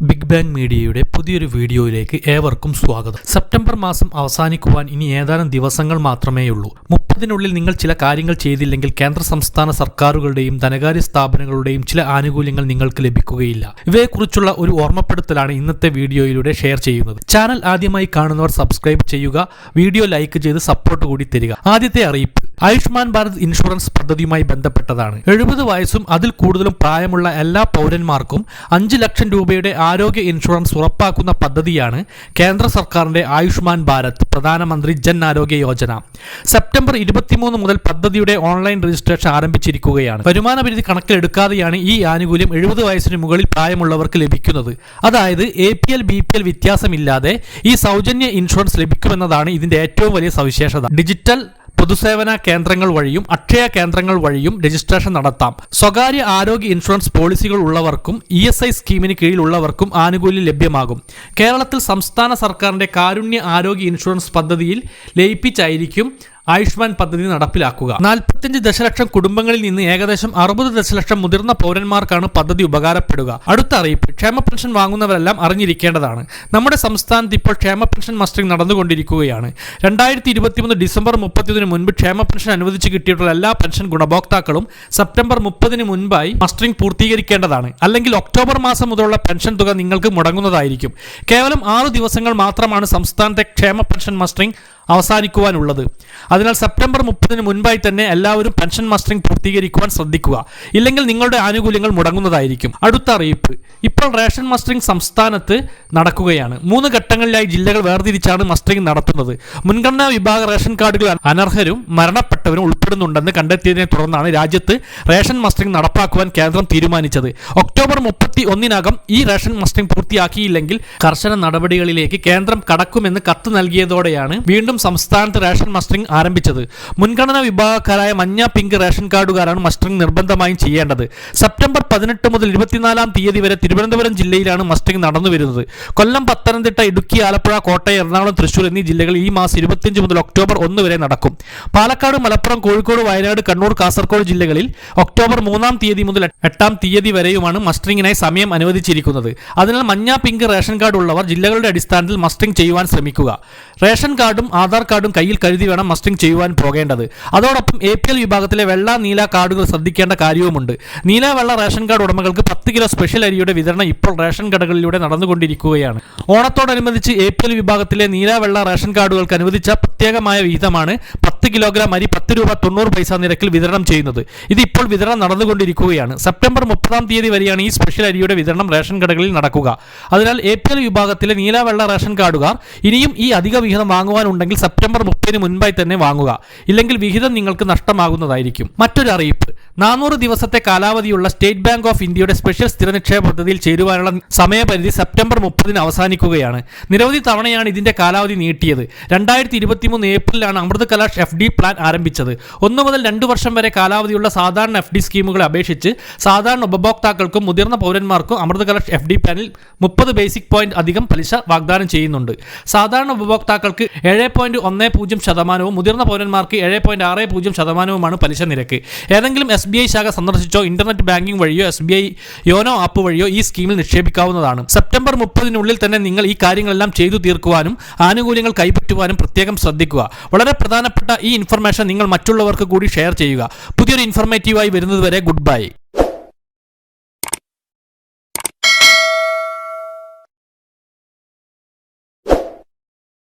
Big bang മീഡിയയുടെ പുതിയൊരു വീഡിയോയിലേക്ക് ഏവർക്കും സ്വാഗതം. സെപ്റ്റംബർ മാസം അവസാനിക്കുവാൻ ഇനി ഏതാനും ദിവസങ്ങൾ മാത്രമേയുള്ളൂ. 30-നുള്ളിൽ നിങ്ങൾ ചില കാര്യങ്ങൾ ചെയ്തില്ലെങ്കിൽ കേന്ദ്ര സംസ്ഥാന സർക്കാരുകളുടെയും ധനകാര്യ സ്ഥാപനങ്ങളുടെയും ചില ആനുകൂല്യങ്ങൾ നിങ്ങൾക്ക് ലഭിക്കുകയില്ല. ഇവയെക്കുറിച്ചുള്ള ഒരു ഓർമ്മപ്പെടുത്തലാണ് ഇന്നത്തെ വീഡിയോയിലൂടെ ഷെയർ ചെയ്യുന്നത്. ചാനൽ ആദ്യമായി കാണുന്നവർ സബ്സ്ക്രൈബ് ചെയ്യുക, വീഡിയോ ലൈക്ക് ചെയ്ത് സപ്പോർട്ട് കൂടി തരിക. ആദ്യത്തെ അറിയിപ്പ് ആയുഷ്മാൻ ഭാരത് ഇൻഷുറൻസ് പദ്ധതിയുമായി ബന്ധപ്പെട്ടതാണ്. 70 വയസ്സും അതിൽ കൂടുതലും പ്രായമുള്ള എല്ലാ പൗരന്മാർക്കും 5 ലക്ഷം രൂപയുടെ ആരോഗ്യ ഇൻഷുറൻസ് ഉറപ്പാക്കുന്ന പദ്ധതിയാണ് കേന്ദ്ര സർക്കാരിന്റെ ആയുഷ്മാൻ ഭാരത് പ്രധാനമന്ത്രി ജൻ ആരോഗ്യ യോജന. സെപ്റ്റംബർ 23 മുതൽ പദ്ധതിയുടെ ഓൺലൈൻ രജിസ്ട്രേഷൻ ആരംഭിച്ചിരിക്കുകയാണ്. വരുമാന പരിധി കണക്കിലെടുക്കാതെയാണ് ഈ ആനുകൂല്യം 70 വയസ്സിന് മുകളിൽ പ്രായമുള്ളവർക്ക് ലഭിക്കുന്നത്. അതായത് APL BPL വ്യത്യാസമില്ലാതെ ഈ സൗജന്യ ഇൻഷുറൻസ് ലഭിക്കുമെന്നതാണ് ഇതിന്റെ ഏറ്റവും വലിയ സവിശേഷത. ഡിജിറ്റൽ പൊതുസേവന കേന്ദ്രങ്ങൾ വഴിയും അക്ഷയ കേന്ദ്രങ്ങൾ വഴിയും രജിസ്ട്രേഷൻ നടത്താം. സ്വകാര്യ ആരോഗ്യ ഇൻഷുറൻസ് പോളിസികൾ ഉള്ളവർക്കും ESI സ്കീമിന് കീഴിലുള്ളവർക്കും ആനുകൂല്യം ലഭ്യമാകും. കേരളത്തിൽ സംസ്ഥാന സർക്കാരിന്റെ കാരുണ്യ ആരോഗ്യ ഇൻഷുറൻസ് പദ്ധതിയിൽ ലയിപ്പിച്ചായിരിക്കും ആയുഷ്മാൻ പദ്ധതി നടപ്പിലാക്കുക. 45 ദശലക്ഷം കുടുംബങ്ങളിൽ നിന്ന് ഏകദേശം 60 ദശലക്ഷം മുതിർന്ന പൗരന്മാർക്കാണ് പദ്ധതി ഉപകാരപ്പെടുക. അടുത്ത അറിയിപ്പ് ക്ഷേമ പെൻഷൻ വാങ്ങുന്നവരെല്ലാം അറിഞ്ഞിരിക്കേണ്ടതാണ്. നമ്മുടെ സംസ്ഥാനത്ത് ഇപ്പോൾ ക്ഷേമ പെൻഷൻ മസ്റ്ററിംഗ് നടന്നുകൊണ്ടിരിക്കുകയാണ്. 2023 ഡിസംബർ 30 മുൻപ് ക്ഷേമ പെൻഷൻ അനുവദിച്ചു കിട്ടിയിട്ടുള്ള എല്ലാ പെൻഷൻ ഗുണഭോക്താക്കളും സെപ്റ്റംബർ 30 മുൻപായി മസ്റ്ററിംഗ് പൂർത്തീകരിക്കേണ്ടതാണ്. അല്ലെങ്കിൽ ഒക്ടോബർ മാസം മുതലുള്ള പെൻഷൻ തുക നിങ്ങൾക്ക് മുടങ്ങുന്നതായിരിക്കും. കേവലം 6 ദിവസങ്ങൾ മാത്രമാണ് സംസ്ഥാനത്തെ ക്ഷേമ പെൻഷൻ മസ്റ്ററിംഗ് അവസാനിക്കുവാനുള്ളത്. അതിനാൽ സെപ്റ്റംബർ 30 മുൻപായി തന്നെ എല്ലാവരും പെൻഷൻ മസ്റ്ററിംഗ് പൂർത്തീകരിക്കുവാൻ ശ്രദ്ധിക്കുക. ഇല്ലെങ്കിൽ നിങ്ങളുടെ ആനുകൂല്യങ്ങൾ മുടങ്ങുന്നതായിരിക്കും. അടുത്ത അറിയിപ്പ് ഇപ്പോൾ റേഷൻ മസ്റ്ററിംഗ് സംസ്ഥാനത്ത് നടക്കുകയാണ്. 3 ഘട്ടങ്ങളിലായി ജില്ലകൾ വേർതിരിച്ചാണ് മസ്റ്ററിംഗ് നടത്തുന്നത്. മുൻഗണനാ വിഭാഗ റേഷൻ കാർഡുകൾ അനർഹരും മരണപ്പെട്ടവരും ഉൾപ്പെടുന്നുണ്ടെന്ന് കണ്ടെത്തിയതിനെ തുടർന്നാണ് രാജ്യത്ത് റേഷൻ മസ്റ്ററിംഗ് നടപ്പാക്കുവാൻ കേന്ദ്രം തീരുമാനിച്ചത്. ഒക്ടോബർ 31 ഈ റേഷൻ മസ്റ്ററിംഗ് പൂർത്തിയാക്കിയില്ലെങ്കിൽ കർശന നടപടികളിലേക്ക് കേന്ദ്രം കടക്കുമെന്ന് കത്ത് നൽകിയതോടെയാണ് വീണ്ടും സംസ്ഥാനത്ത് റേഷൻ മസ്റ്ററിംഗ് ആരംഭിച്ചത്. മുൻഗണനാ വിഭാഗക്കാരായ മഞ്ഞ പിങ്ക് റേഷൻ കാർഡുകാരാണ് മസ്റ്ററിംഗ് നിർബന്ധമായും ചെയ്യേണ്ടത്. സെപ്റ്റംബർ 18 മുതൽ 24 തീയതി വരെ തിരുവനന്തപുരം ജില്ലയിലാണ് മസ്റ്ററിംഗ് നടന്നുവരുന്നത്. കൊല്ലം, പത്തനംതിട്ട, ഇടുക്കി, ആലപ്പുഴ, കോട്ടയം, എറണാകുളം, തൃശൂർ എന്നീ ജില്ലകളിൽ ഈ മാസം 25 മുതൽ ഒക്ടോബർ 1 വരെ നടക്കും. പാലക്കാട്, മലപ്പുറം, കോഴിക്കോട്, വയനാട്, കണ്ണൂർ, കാസർഗോഡ് ജില്ലകളിൽ ഒക്ടോബർ 3 തീയതി മുതൽ 8 തീയതി വരെയുമാണ് മസ്റ്ററിംഗിനായി സമയം അനുവദിച്ചിരിക്കുന്നത്. അതിനാൽ മഞ്ഞ പിങ്ക് റേഷൻ കാർഡ് ഉള്ളവർ ജില്ലകളുടെ അടിസ്ഥാനത്തിൽ മസ്റ്ററിംഗ് ചെയ്യുവാൻ ശ്രമിക്കുക. റേഷൻ കാർഡും ആധാർ കാർഡും കയ്യിൽ കരുതി വേണം മസ്റ്ററിംഗ് ചെയ്യുവാൻ പോകേണ്ടത്. അതോടൊപ്പം APL വിഭാഗത്തിലെ വെള്ള, നീല കാർഡുകൾ ശ്രദ്ധിക്കേണ്ട കാര്യവുമുണ്ട്. നീല, വെള്ള റേഷൻ കാർഡ് ഉടമകൾക്ക് 10 കിലോ സ്പെഷ്യൽ അരിയുടെ വിതരണം ഇപ്പോൾ റേഷൻ കടകളിലൂടെ നടന്നുകൊണ്ടിരിക്കുകയാണ്. ഓണത്തോടനുബന്ധിച്ച് APL വിഭാഗത്തിലെ നീല, വെള്ള റേഷൻ കാർഡുകൾക്ക് അനുവദിച്ച പ്രത്യേകമായ വിഹിതമാണ് 10 കിലോഗ്രാം അരി 10 രൂപ 90 പൈസ നിരക്കിൽ വിതരണം ചെയ്യുന്നത്. ഇത് ഇപ്പോൾ വിതരണം നടന്നുകൊണ്ടിരിക്കുകയാണ്. സെപ്റ്റംബർ 30 തീയതി വരെയാണ് ഈ സ്പെഷ്യൽ അരിയുടെ വിതരണം റേഷൻ കടകളിൽ നടക്കുക. അതിനാൽ APL വിഭാഗത്തിലെ നീല, വെള്ള റേഷൻ കാർഡുകാർ ഇനിയും ഈ അധിക വിഹിതം വാങ്ങുവാനുണ്ടെങ്കിൽ സെപ്റ്റംബർ 30 മുൻപായി തന്നെ വാങ്ങുക. ഇല്ലെങ്കിൽ വിഹിതം നിങ്ങൾക്ക് നഷ്ടമാകുന്നതായിരിക്കും. മറ്റൊരു അറിയിപ്പ് 400 ദിവസത്തെ കാലാവധിയുള്ള സ്റ്റേറ്റ് ബാങ്ക് ഓഫ് ഇന്ത്യയുടെ സ്പെഷ്യൽ സ്ഥിര നിക്ഷേപ പദ്ധതിയിൽ ചേരുവാനുള്ള സമയപരിധി സെപ്റ്റംബർ 30 അവസാനിക്കുകയാണ്. നിരവധി തവണയാണ് ഇതിന്റെ കാലാവധി നീട്ടിയത്. 2023 ഏപ്രിലാണ് അമൃത് കലാഷ് FD പ്ലാൻ ആരംഭിച്ചത്. 1 മുതൽ 2 വർഷം വരെ കാലാവധിയുള്ള സാധാരണ FD സ്കീമുകളെ അപേക്ഷിച്ച് സാധാരണ ഉപഭോക്താക്കൾക്കും മുതിർന്ന പൗരന്മാർക്കും അമൃത് കലാഷ് FD പ്ലാനിൽ 30 ബേസിക് പോയിന്റ് അധികം പലിശ വാഗ്ദാനം ചെയ്യുന്നുണ്ട്. സാധാരണ ഉപഭോക്താക്കൾക്ക് 7.10% മുതിർന്ന പൗരന്മാർക്ക് 7.60% പലിശ നിരക്ക്. ഏതെങ്കിലും SBI ശാഖ സന്ദർശിച്ചോ ഇന്റർനെറ്റ് ബാങ്കിംഗ് വഴിയോ SBI യോനോ ആപ്പ് വഴിയോ ഈ സ്കീമിൽ നിക്ഷേപിക്കാവുന്നതാണ്. സെപ്റ്റംബർ 30 തന്നെ നിങ്ങൾ ഈ കാര്യങ്ങളെല്ലാം ചെയ്തു തീർക്കുവാനും ആനുകൂല്യങ്ങൾ കൈപ്പറ്റുവാനും പ്രത്യേകം ശ്രദ്ധിക്കുക. വളരെ പ്രധാനപ്പെട്ട ഈ ഇൻഫർമേഷൻ നിങ്ങൾ മറ്റുള്ളവർക്ക് കൂടി ഷെയർ ചെയ്യുക. പുതിയൊരു ഇൻഫർമേറ്റീവായി വരുന്നതുവരെ ഗുഡ് ബൈ.